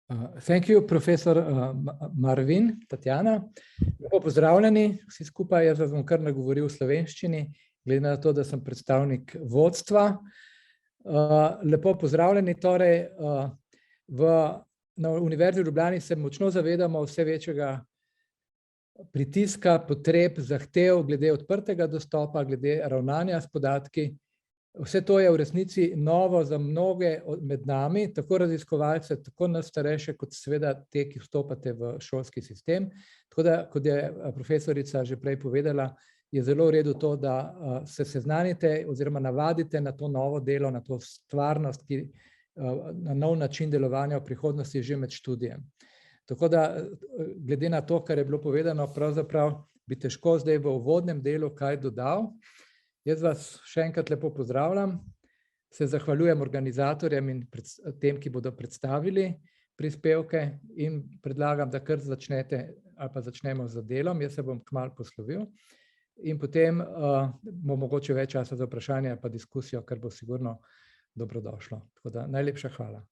Thank you, profesor Marvin, Tatjana. Lepo pozdravljeni vsi skupaj, jaz vas bom kar nagovoril v slovenščini, glede na to, da sem predstavnik vodstva. Lepo pozdravljeni, torej na Univerzi v Ljubljani se močno zavedamo vse večjega pritiska, potreb, zahtev glede odprtega dostopa, glede ravnanja s podatki. Vse to je v resnici novo za mnoge med nami, tako raziskovalce, tako nas starejše, kot seveda te, ki vstopate v šolski sistem. Tako da, kot je profesorica že prej povedala, je zelo v redu to, da se seznanite oziroma navadite na to novo delo, na to stvarnost, ki na nov način delovanja v prihodnosti že med študijem. Tako da, glede na to, kar je bilo povedano, pravzaprav bi težko zdaj v uvodnem delu kaj dodal. Jaz vas še enkrat lepo pozdravljam, se zahvaljujem organizatorjem in tem, ki bodo predstavili prispevke, in predlagam, da kar začnete ali pa začnemo z delom, jaz se bom kmalu poslovil in potem bo mogoče več časa za vprašanje ali pa diskusijo, kar bo sigurno dobrodošlo. Tako da najlepša hvala.